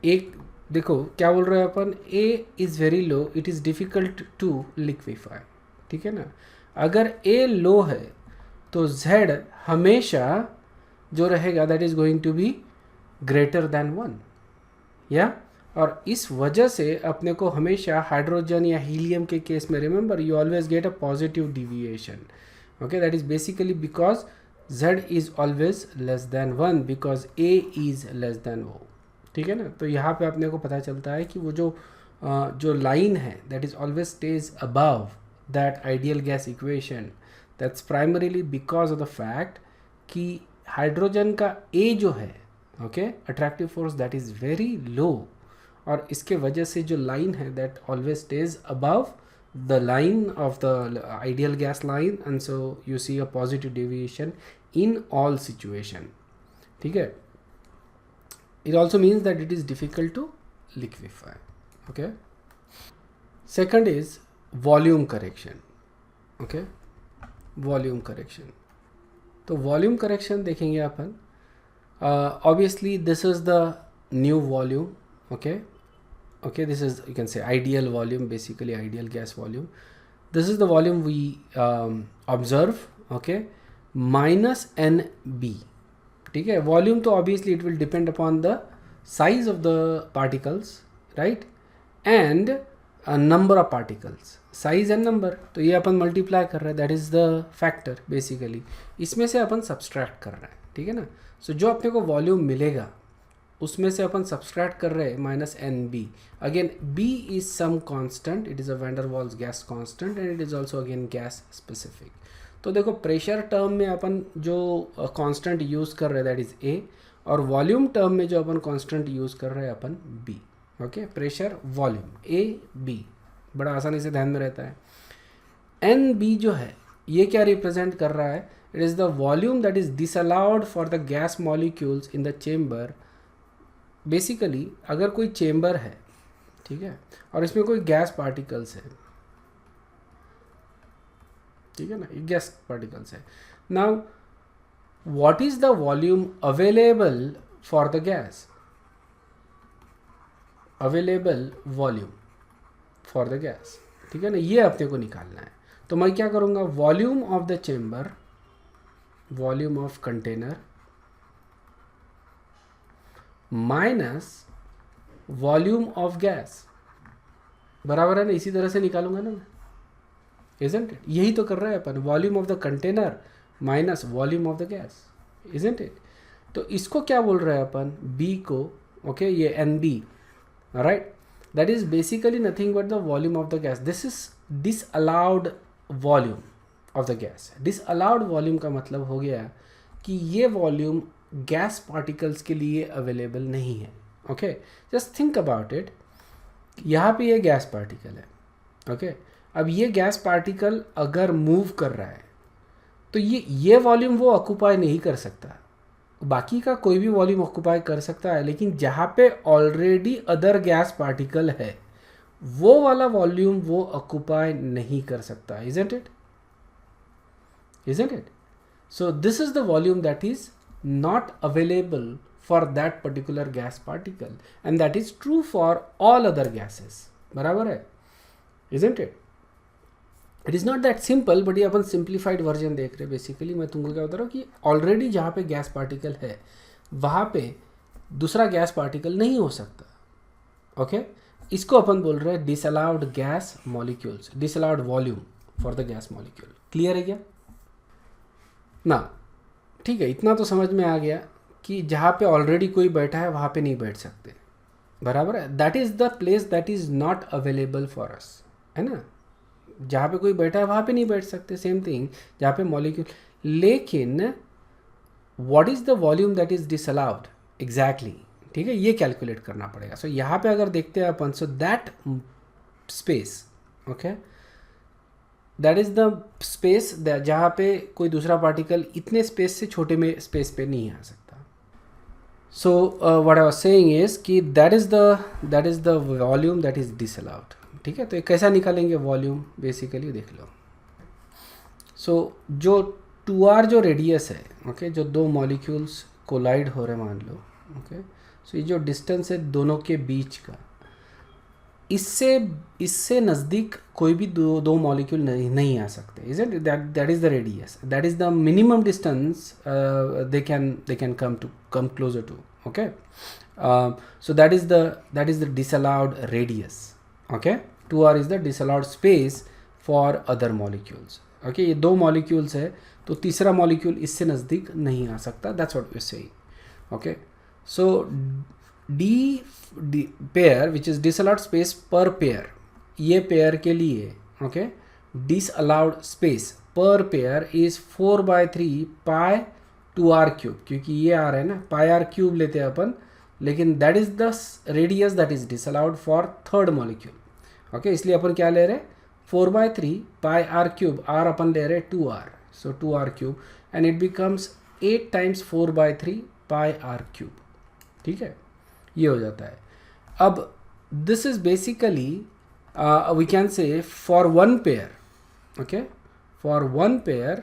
Speaker 1: एक देखो क्या बोल रहे हैं अपन, A is very low, it is difficult to liquefy, ठीक है ना। अगर A लो है तो Z हमेशा जो रहेगा that is going to be greater than 1, या और इस वजह से अपने को हमेशा हाइड्रोजन या हीलियम के केस में, remember you always get a positive deviation, okay, that is basically because Z is always less than 1 because A is less than O, ठीक है ना। तो यहाँ पे अपने को पता चलता है कि वो जो लाइन है that is always stays above that ideal gas equation, that's primarily because of the fact कि हाइड्रोजन का A जो है, okay, attractive force that is very low, और इसके वजह से जो लाइन है that always stays above the line of the ideal gas line, and so you see a positive deviation in all situation, ठीक है। It also means that it is difficult to liquefy, okay. Second is volume correction, okay, volume correction. तो volume correction देखेंगे अपन, obviously this is the new volume, okay, this is, you can say, ideal volume, basically ideal gas volume. This is the volume we observe, okay, minus NB, ठीक है। Volume तो obviously it will depend upon the size of the particles, right, and number of particles, size and number, तो ये अपन multiply कर रहे हैं, that is the factor basically, इसमें से अपन सब्सट्रैक्ट कर रहे हैं, ठीक है ना। सो जो अपने को वॉल्यूम मिलेगा उसमें से अपन सब्सट्रैक्ट कर रहे हैं minus n b, again b is some constant, it is a van der Waals gas constant and it is also again gas specific. तो देखो प्रेशर टर्म में अपन जो कांस्टेंट यूज़ कर रहे हैं दैट इज़ ए, और वॉल्यूम टर्म में जो अपन कांस्टेंट यूज़ कर रहे हैं अपन b. Okay, pressure volume a b बड़ा आसानी से ध्यान में रहता है। एन बी जो है ये क्या रिप्रेजेंट कर रहा है, it is the volume that is disallowed for the gas molecules in the chamber. Basically अगर कोई चेम्बर है, ठीक है, और इसमें कोई गैस पार्टिकल्स है, ठीक है ना, ये गैस पार्टिकल्स है। Now what is the volume available for the gas, available volume for the gas, ठीक है ना, ये अपने को निकालना है। तो मैं क्या करूँगा, volume of the chamber, volume of container minus volume of gas, बराबर है ना, इसी तरह से निकालूंगा ना मैं, इजंट इट, यही तो कर रहे हैं अपन, volume of the container minus volume of the gas, isn't it. तो इसको क्या बोल रहे हैं अपन, बी को, ओके, ये n b, right, that is basically nothing but the volume of the gas. This is disallowed volume of the gas. Disallowed volume का मतलब हो गया कि ये वॉल्यूम गैस पार्टिकल्स के लिए अवेलेबल नहीं है। Okay, just think about it, यहाँ पे ये गैस पार्टिकल है, ओके, अब ये गैस पार्टिकल अगर मूव कर रहा है तो ये वॉल्यूम वो ऑक्यूपाई नहीं कर सकता, बाकी का कोई भी वॉल्यूम ऑक्यूपाई कर सकता है, लेकिन जहाँ पे ऑलरेडी अदर गैस पार्टिकल है वो वाला वॉल्यूम वो ऑक्यूपाई नहीं कर सकता, isn't it, isn't it. So this is the volume that is not available for that particular gas particle and that is true for all other gases, बराबर है, isn't it. It is not that simple, but ये अपन simplified version देख रहे हैं। Basically मैं तुमको क्या बता रहा हूँ कि ऑलरेडी जहाँ पे गैस पार्टिकल है वहाँ पे दूसरा गैस पार्टिकल नहीं हो सकता। ओके, इसको अपन बोल रहे हैं disallowed gas molecules, disallowed volume for the gas molecule. Clear है क्या ना? ठीक है, इतना तो समझ में आ गया कि जहाँ पे ऑलरेडी कोई बैठा है वहाँ पे नहीं बैठ सकते, बराबर है। That is the place that is not available for us, है ना, जहाँ पे कोई बैठा है वहाँ पे नहीं बैठ सकते, सेम थिंग जहाँ पे मॉलिक्यूल। लेकिन what is the volume that is disallowed exactly, ठीक है, ये कैलकुलेट करना पड़ेगा। सो यहाँ पे अगर देखते हैं अपन, so that space, okay, that is the space जहाँ पे कोई दूसरा पार्टिकल इतने स्पेस से छोटे में स्पेस पे नहीं आ सकता। So what I was saying is कि that is the volume that is disallowed, ठीक है। तो कैसा निकालेंगे वॉल्यूम, बेसिकली देख लो। सो जो 2r जो रेडियस है, ओके, जो दो मॉलिक्यूल्स कोलाइड हो रहे मान लो, ओके, सो ये जो डिस्टेंस है दोनों के बीच का, इससे नज़दीक कोई भी दो मॉलिक्यूल नहीं आ सकते, is it, that is the radius, that is the minimum distance they can come closer to, okay. So that is the disallowed radius, okay. 2r is the disallowed space for other molecules, okay. ये दो molecules है तो तीसरा molecule इससे नज़दीक नहीं आ सकता, दैट्स व्हाट वी से, okay. So D pair which is disallowed space पर पेयर, ये पेयर के लिए, ओके, डिसअलाउड स्पेस पर pair is 4/3 pi 2r cube, क्योंकि ये आ रहा है ना, पाई r क्यूब लेते हैं अपन, लेकिन that is the radius that is disallowed for third molecule, okay. इसलिए अपन क्या ले रहे हैं, 4/3 पाई r क्यूब, r अपन ले रहे हैं 2r, so 2r cube and it becomes 8 times 4/3 pi r cube, ठीक है, ये हो जाता है। अब this is basically we can say for one pair, okay, for one pair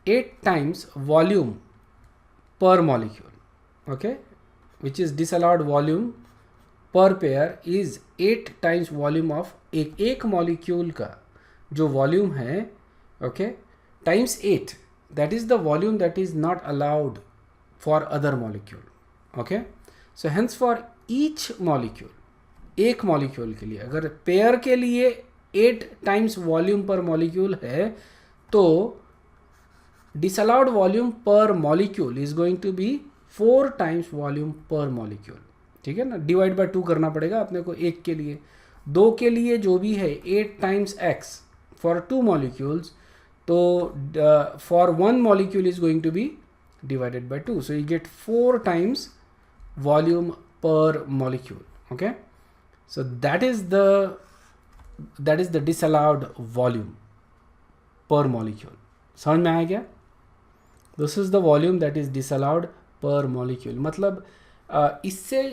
Speaker 1: 8 times volume पर molecule, okay, which is disallowed volume पर pair is 8 times volume of एक मॉलिक्यूल का जो वॉल्यूम है, okay, times 8, that is the volume that is not allowed for other molecule, okay. So hence for each molecule, एक molecule के लिए, अगर pair के लिए 8 टाइम्स वॉल्यूम पर मॉलिक्यूल है तो डिसअलाउड वॉल्यूम पर molecule is going to be 4 times volume पर मॉलिक्यूल, ठीक है ना। डिवाइड बाय 2 करना पड़ेगा अपने को एक के लिए, 2 के लिए जो भी है 8 टाइम्स x फॉर 2 मॉलिक्यूल्स, तो for 1 molecule is going to be divided by 2, so you get 4 times volume per molecule. Okay, so that is the disallowed volume per molecule. समझ में आया क्या? This is the volume that is disallowed per molecule. मतलब इससे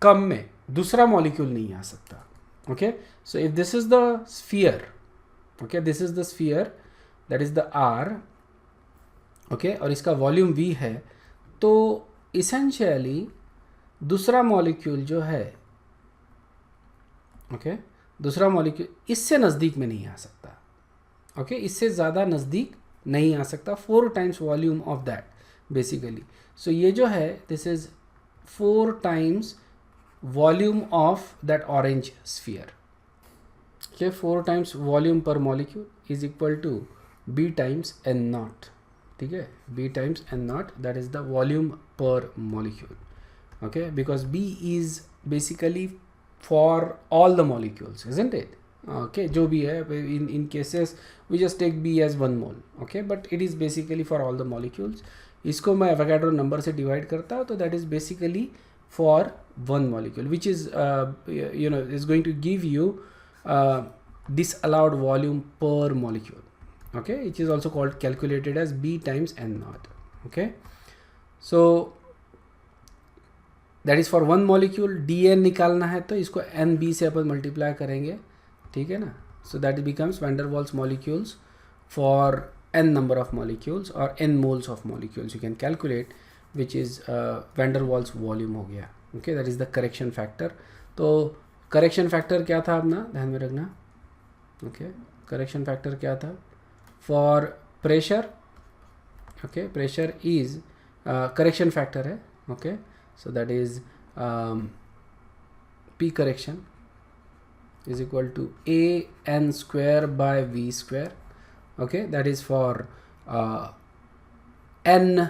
Speaker 1: कम में दूसरा molecule नहीं आ सकता. Okay, so if this is the sphere, okay, this is the sphere, that is the R. Okay और इसका वॉल्यूम v है, तो इसेंशियली दूसरा मॉलिक्यूल जो है, ओके, दूसरा मॉलिक्यूल इससे नज़दीक में नहीं आ सकता, ओके, इससे ज़्यादा नज़दीक नहीं आ सकता, 4 times volume of that basically. So ये जो है this is 4 times volume of that orange sphere. Okay, 4 times volume पर molecule is equal to b times n nought. ठीक है, b times n nought, that is the volume पर molecule. Okay, because b is basically for all the molecules, isn't it? Okay, जो भी है, in cases we just take b as 1 mole. Okay, but it is basically for all the molecules. इसको मैं Avogadro number से divide करता हूँ, तो that is basically for 1 molecule, which is you know is going to give you disallowed volume per molecule. Okay, which is also called calculated as b times n naught. Okay, so that is for 1 molecule. dn निकालना है तो इसको nb से अपन multiply करेंगे, ठीक है ना. so that becomes van der Waals molecules for n number of molecules or n moles of molecules you can calculate, which is van der Waals volume हो गया. okay, that is the correction factor. तो correction factor क्या था अपना, ध्यान में रखना. okay, correction factor क्या था for pressure. okay, pressure is correction factor है. okay, so that is p correction is equal to a n square by v square. okay, that is for n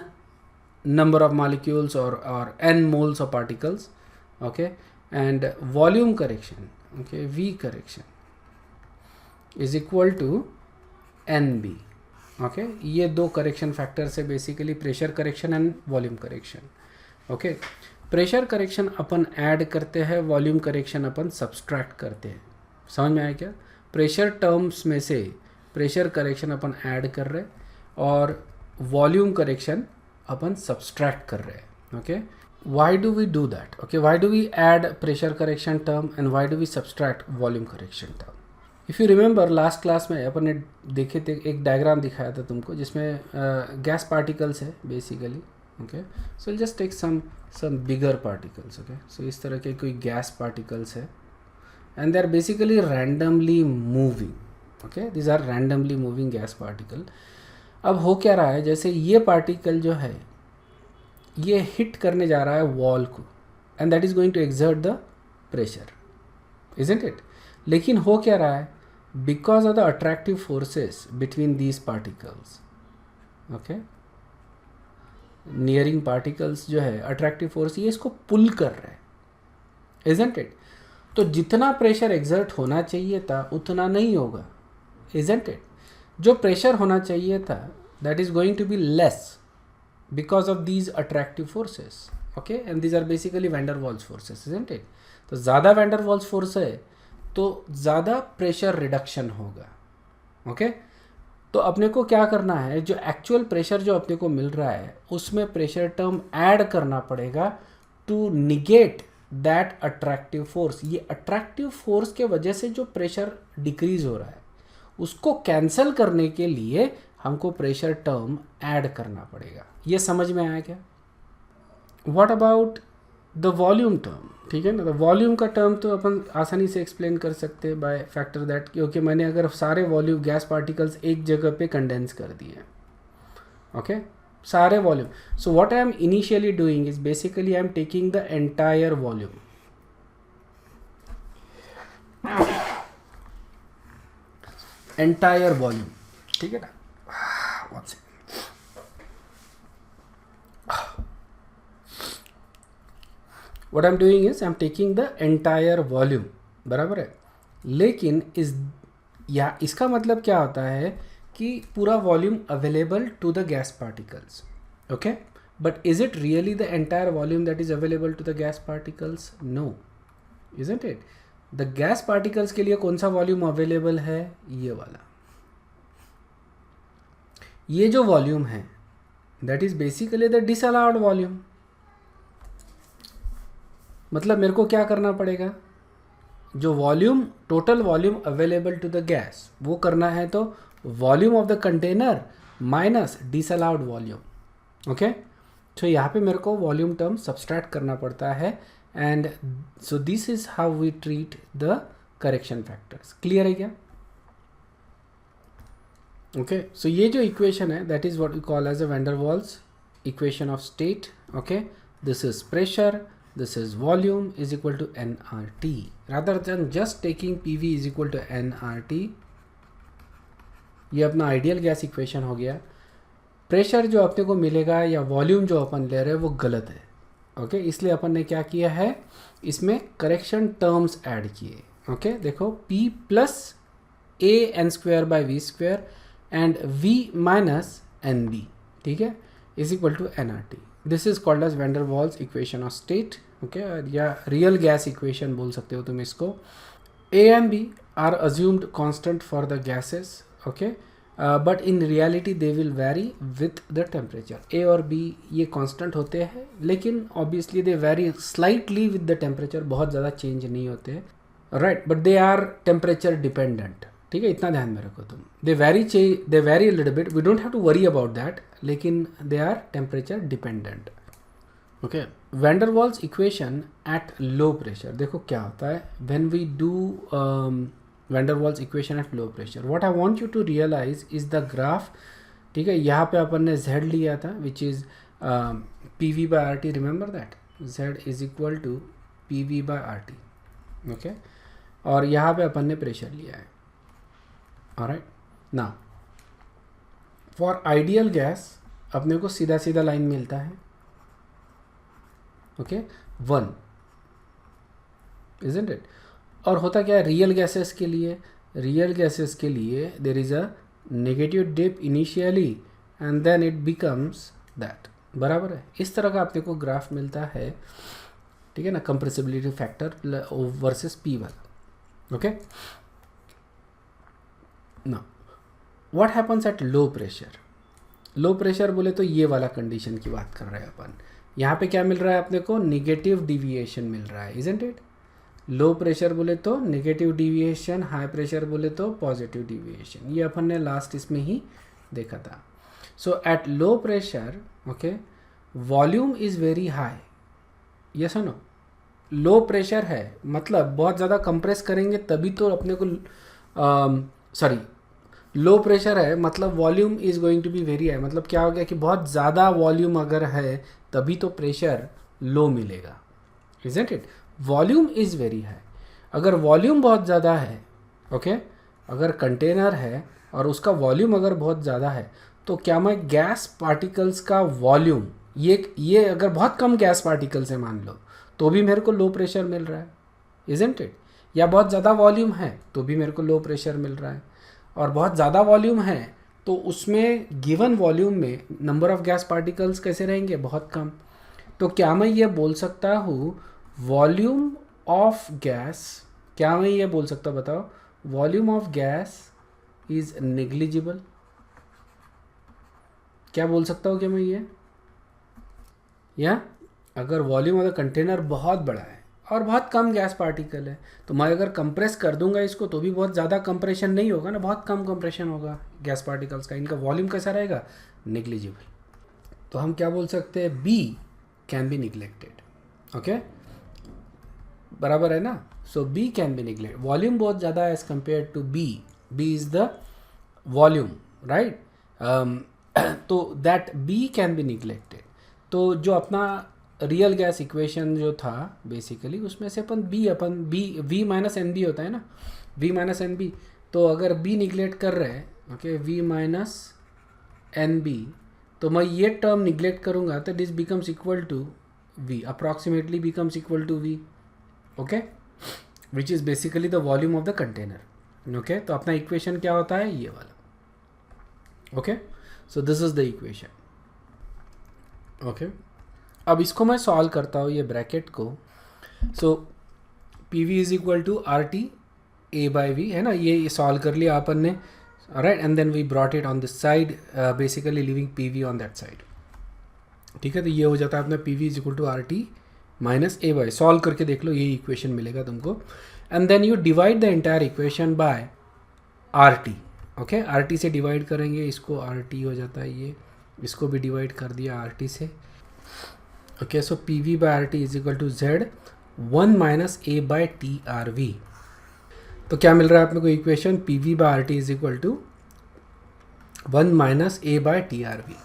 Speaker 1: number of molecules or n moles of particles. okay, and volume correction, okay, v correction is equal to NB. Okay, ये 2 correction factor से basically pressure correction and volume correction. Okay, pressure correction upon add करते हैं, volume correction अपन subtract करते हैं. समझ में आया क्या? प्रेशर टर्म्स में से प्रेशर करेक्शन अपन ऐड कर रहे और वॉल्यूम करेक्शन अपन सब्सट्रैक्ट कर रहे हैं. Okay, why do we do that? Okay, why do we add pressure correction term and why do we subtract volume correction term? If you remember last class में अपन ने देखे थे, एक डायग्राम दिखाया था तुमको जिसमें गैस पार्टिकल्स है basically. Okay, so just take some bigger particles. Okay, so इस तरह के कोई गैस पार्टिकल्स है and they are basically randomly moving. Okay, this are randomly moving gas particle. अब हो क्या रहा है, जैसे ये पार्टिकल जो है ये हिट करने जा रहा है वॉल को and that is going to exert the pressure, isn't it? लेकिन हो क्या रहा है, because of the attractive forces between these particles. Okay, nearing particles जो है अट्रैक्टिव फोर्स ये इसको पुल कर रहे हैं, इजंट इट? तो जितना प्रेशर एक्सर्ट होना चाहिए था उतना नहीं होगा, इजंट इट? जो प्रेशर होना चाहिए था that is going to be less because of these attractive forces. okay, and these are basically van der Waals forces, isn't it? तो ज़्यादा van der Waals force है तो ज़्यादा प्रेशर रिडक्शन होगा. ओके, तो अपने को क्या करना है, जो एक्चुअल प्रेशर जो अपने को मिल रहा है उसमें प्रेशर टर्म ऐड करना पड़ेगा to negate that attractive force. ये अट्रैक्टिव फोर्स के वजह से जो प्रेशर डिक्रीज हो रहा है उसको कैंसिल करने के लिए हमको प्रेशर टर्म ऐड करना पड़ेगा. ये समझ में आया क्या? What about the volume term? ठीक है ना, तो वॉल्यूम का टर्म तो अपन आसानी से एक्सप्लेन कर सकते हैं बाय फैक्टर दैट, क्योंकि मैंने अगर सारे वॉल्यूम गैस पार्टिकल्स एक जगह पे कंडेंस कर दिए. ओके, सारे volume. So what I am initially doing is basically I am taking the entire volume. Entire volume, ठीक है ना। What I'm doing is I'm taking the entire volume, बराबर है। लेकिन इसका मतलब क्या होता है कि पूरा volume available to the gas particles, okay, but is it really the entire volume that is available to the gas particles? No, isn't it. The gas particles के लिए कौन सा वॉल्यूम अवेलेबल है? ये वाला। ये जो वॉल्यूम है that is basically the disallowed volume. मतलब मेरे को क्या करना पड़ेगा, जो volume, total volume available to the gas, वो करना है तो volume of the container minus disallowed volume, okay. तो यहाँ पे मेरे को वॉल्यूम टर्म सब्सट्रैक्ट करना पड़ता है, and so this is how we treat the correction factors. Clear है क्या? ओके, सो ये जो इक्वेशन है that is what we call as a van der Waals equation of state, okay. This is pressure, this is volume is equal to nRT, rather than just taking PV is equal to nRT। ये अपना ideal gas equation हो गया। Pressure जो अपने को मिलेगा या volume जो अपन ले रहे हैं वो गलत है, ओके। इसलिए अपन ने क्या किया है, इसमें करेक्शन टर्म्स ऐड किए, ओके। देखो P plus a n square by v square and V minus n b, ठीक है, is equal to nRT। This is called as van der Waals equation of state, okay, या real gas equation बोल सकते हो तुम इसको। A and B are assumed constant for the gases, okay, but in reality they will vary with the temperature. A और B ये constant होते हैं, लेकिन obviously they very slightly with the temperature, बहुत ज़्यादा चेंज नहीं होते, right, but they are temperature dependent, ठीक है, इतना ध्यान में रखो तुम। They very little bit, we don't have to worry about that, लेकिन they are temperature dependent, okay. Van der Waals equation at low pressure, देखो क्या होता है when we do van der Waals equation at low pressure. What I want you to realize is the graph, ठीक है। यहाँ पे अपन ने z लिया था which is PV by RT, remember that z is equal to PV by RT, okay. और यहाँ पे अपन ने प्रेशर लिया है, alright. Now for ideal gas अपने को सीधा सीधा लाइन मिलता है, ओके, 1, इजंट इट। और होता क्या है रियल गैसेस के लिए, रियल गैसेस के लिए there is a negative dip initially and then it becomes that, बराबर है। इस तरह का आपने को ग्राफ मिलता है, ठीक है ना, compressibility factor versus P1, okay. ना what happens at low pressure? Low pressure बोले तो ये वाला कंडीशन की बात कर रहे हैं अपन। यहाँ पे क्या मिल रहा है अपने को, निगेटिव डिविएशन मिल रहा है, इजंट इट। लो प्रेशर बोले तो नेगेटिव डिविएशन, हाई प्रेशर बोले तो पॉजिटिव डिविएशन, ये अपन ने लास्ट इसमें ही देखा था। So at low pressure, okay, volume is very high, ये सुनो, लो प्रेशर है मतलब बहुत ज़्यादा कंप्रेस करेंगे तभी तो अपने को सॉरी लो प्रेशर है मतलब volume is going to be very high. मतलब क्या हो गया कि बहुत ज़्यादा वॉल्यूम अगर है तभी तो प्रेशर लो मिलेगा, isn't it. Volume is very high, अगर वॉल्यूम बहुत ज़्यादा है, ओके, अगर कंटेनर है और उसका वॉल्यूम अगर बहुत ज़्यादा है तो क्या मैं गैस पार्टिकल्स का वॉल्यूम, ये अगर बहुत कम गैस पार्टिकल्स है मान लो तो भी मेरे को लो प्रेशर मिल रहा है, इजंट इट। या बहुत ज़्यादा वॉल्यूम है तो भी मेरे को लो प्रेशर मिल रहा है, और बहुत ज़्यादा वॉल्यूम है तो उसमें गिवन वॉल्यूम में नंबर ऑफ गैस पार्टिकल्स कैसे रहेंगे, बहुत कम। तो क्या मैं ये बोल सकता हूँ वॉल्यूम ऑफ गैस, क्या मैं ये बोल सकता हूँ, बताओ, volume of gas is negligible? क्या बोल सकता हूँ क्या मैं ये? या अगर वॉल्यूम ऑफ द कंटेनर बहुत बड़ा है और बहुत कम गैस पार्टिकल है तो मैं अगर कंप्रेस कर दूंगा इसको तो भी बहुत ज़्यादा कंप्रेशन नहीं होगा ना, बहुत कम कंप्रेशन होगा गैस पार्टिकल्स का, इनका वॉल्यूम कैसा रहेगा, नेग्लिजिबल। तो हम क्या बोल सकते हैं, b can be neglected, okay, बराबर है ना। So b can be neglected, volume बहुत ज़्यादा है as compare to b, b is the volume, right. तो that b can be neglected. तो जो अपना रियल गैस इक्वेशन जो था बेसिकली उसमें से अपन बी वी माइनस एन बी होता है ना, वी माइनस एन बी, तो अगर बी निगलेक्ट कर रहे हैं, okay, V minus n b, तो मैं ये टर्म निगलेक्ट करूँगा तो this becomes equal to V, approximately becomes equal to V, okay, which is basically the volume of the container, okay. तो अपना इक्वेशन क्या होता है, ये वाला, okay. So this is the equation, okay. अब इसको मैं सॉल्व करता हूँ, ये ब्रैकेट को। So P V is equal to R T a by we, है ना, ये सॉल्व कर लिया अपन ने, right, and then we brought it on this side, basically leaving P V on that side, ठीक है। तो ये हो जाता है अपना P V is equal to R T minus A by, solve करके देख लो, यही इक्वेशन मिलेगा तुमको। And then you divide the entire equation by R T, okay. R T से डिवाइड करेंगे इसको, आर टी हो जाता है ये, इसको भी डिवाइड कर दिया आर टी से, okay. So P V by R T is equal to Z 1 minus A by T R V. तो क्या मिल रहा है अपने को equation, P V by R T is equal to 1 minus A by T R V,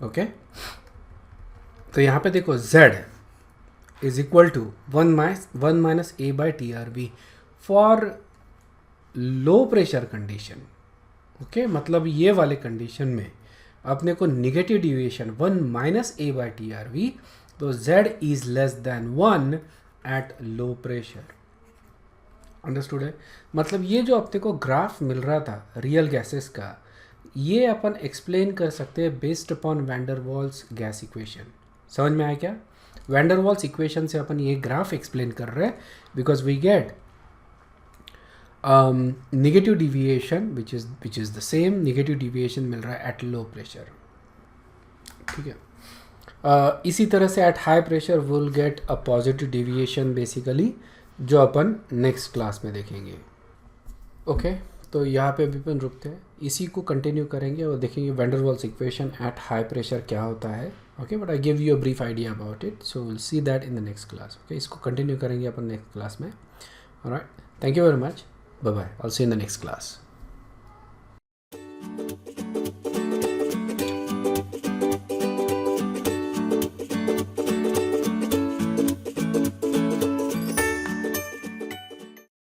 Speaker 1: okay. तो यहाँ पे देखो z is equal to 1 minus A by T R V for low pressure condition, okay. मतलब ये वाले condition में अपने को negative deviation 1 minus A by T R V, तो z is less than 1 at low pressure, understood है। मतलब ये जो अपने को ग्राफ मिल रहा था रियल गैसेस का, ये अपन एक्सप्लेन कर सकते हैं based upon der Waals gas equation. समझ में आया क्या? वैंडरवाल्स इक्वेशन से अपन ये ग्राफ एक्सप्लेन कर रहे हैं, because we get negative deviation which is the same negative deviation मिल रहा है एट लो प्रेशर, ठीक है। इसी तरह से eight high pressure will get a positive deviation basically, जो अपन नेक्स्ट क्लास में देखेंगे, ओके। तो यहाँ पे अभी अपन रुकते हैं, इसी को कंटिन्यू करेंगे और देखेंगे van der Waals equation at high pressure क्या होता है, okay. But I give you a brief idea about it, so will see that in the next class, okay. इसको कंटिन्यू करेंगे अपन नेक्स्ट क्लास में, alright. Thank you very much, bye bye, I will see in the next class.